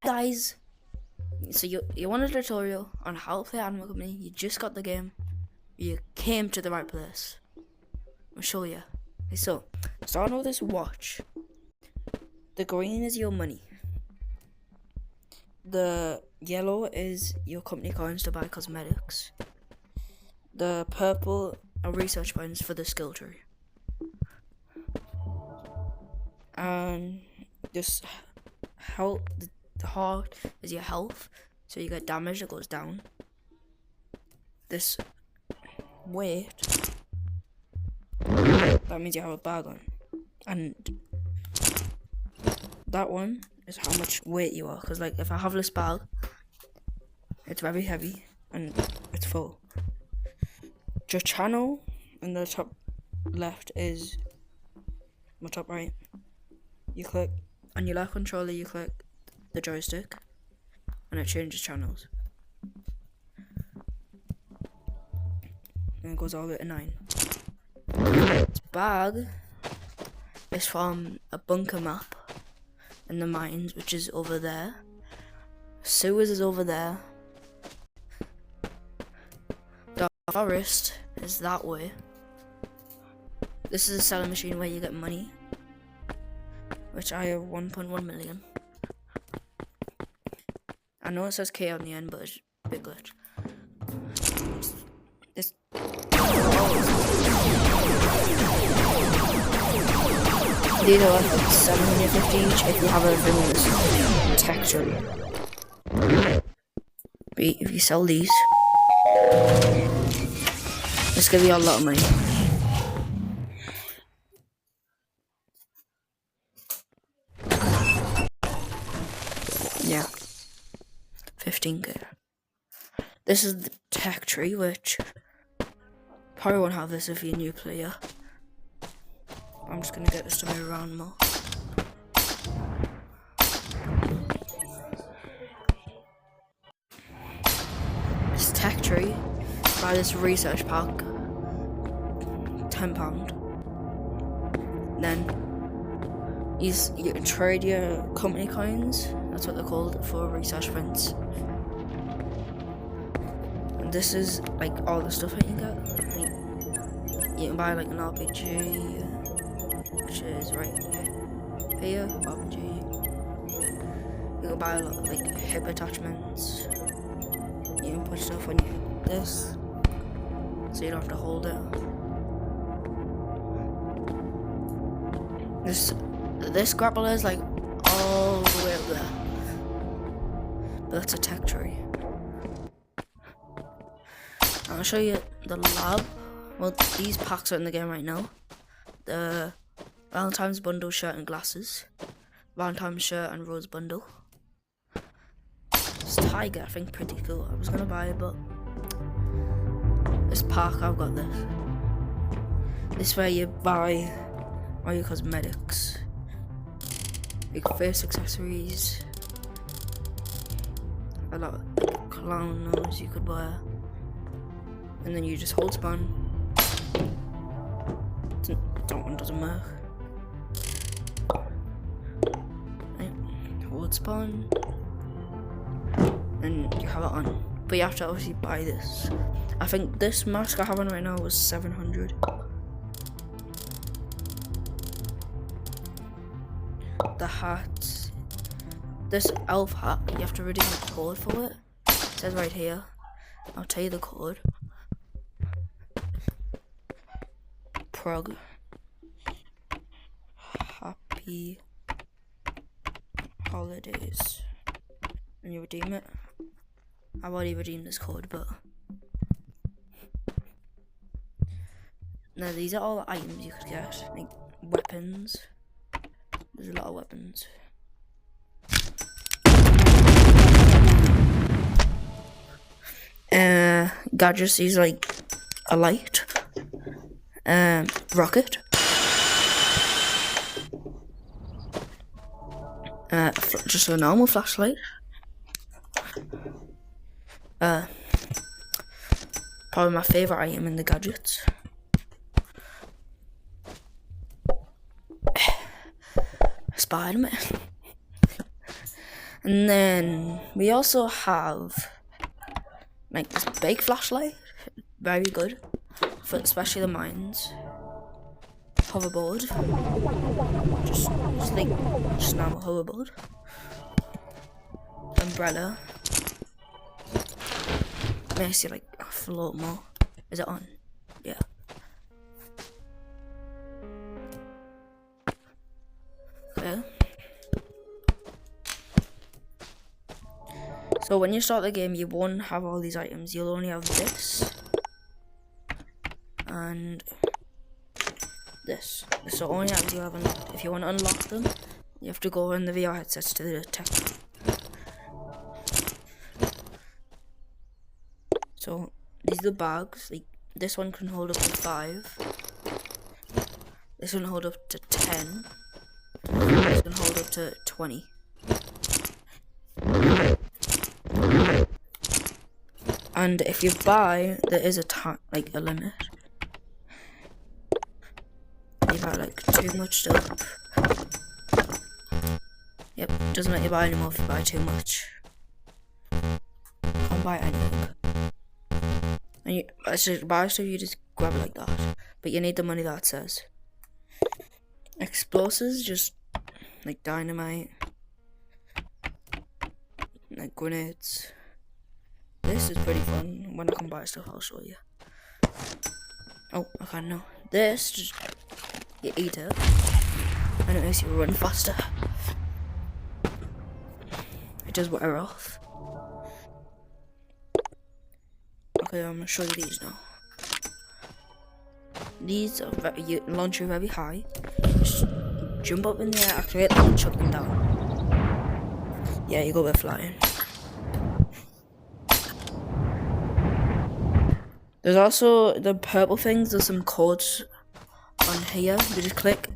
Guys, so you want a tutorial on how to play Animal Company? You just got the game. You came to the right place. I'll show you. Okay, so starting with this watch. The green is your money. The yellow is your company coins to buy cosmetics. The purple are research points for the skill tree. And this health, the heart is your health, so you get damage that goes down. This weight, that means you have a bag on, and that one is how much weight you are. Because like if I have this bag, it's very heavy and it's full. Your channel in the top left is my top right. You click on your left controller, you click the joystick, and it changes channels. And it goes all the way to 9. This bag is from a bunker map in the mines, which is over there. Sewers is over there. The forest is that way. This is a selling machine where you get money, which I have 1.1 million. I know it says K on the end, but it's a big glitch. This these are like 750 each if you have everything in this tech tree. But if you sell these, it's gonna be a lot of money. Yeah, 15k. This is the tech tree, which probably won't have this if you're a new player. I'm just gonna get this to move around more. This tech tree, buy this research pack, £10. Then you trade your company coins, that's what they're called, for research points. And this is like all the stuff that you get. Like, you can buy like an RPG, which is right here, RPG. You can buy a lot of like hip attachments. You can put stuff on this, so you don't have to hold it. This grappler is like all the way up there, but that's a tech tree. I'll show you the lab. Well, these packs are in the game right now. The Valentine's bundle shirt and glasses, Valentine's shirt and rose bundle. This tiger, I think, pretty cool. I was gonna buy it, but this pack, I've got this. This is where you buy all your cosmetics, like face accessories, a lot of clown nose you could wear, and then you just hold spawn. That one doesn't work. Right. Hold spawn, and you have it on. But you have to obviously buy this. I think this mask I have on right now was 700. The hat, this elf hat, you have to redeem a code for it. It says right here. I'll tell you the code. Prog. Happy holidays. And you redeem it. I've already redeemed this code, but now these are all the items you could get, like weapons. There's a lot of weapons. Gadgets, these like a light. Rocket. Just a normal flashlight. Probably my favourite item in the gadgets. Spider-Man. And then we also have like this big flashlight, very good for especially the mines. Hoverboard, just normal hoverboard. Umbrella. May I see like a float more? Is it on? Yeah. Okay. So when you start the game, you won't have all these items. You'll only have this and this. So only items you have unlocked. If you want to unlock them, you have to go in the VR headsets to the detector. So these are the bags. Like this one can hold up to 5. This one hold up to 10. This can hold up to 20. And if you buy, there is a limit. You buy like too much stuff. Yep, doesn't let you buy anymore if you buy too much. Can't buy anything. And you buy stuff, you just grab it like that. But you need the money that says. Explosives, just like dynamite, like grenades. This is pretty fun. When I can buy stuff, I'll show you. Oh, okay, no. This, just you eat it, and it makes you run faster. It does wear off. Okay, I'm gonna show you these now. These are launch you very high. Just jump up in the air, activate them, and chuck them down. Yeah, you go with flying. There's also the purple things. There's some codes on here. You just click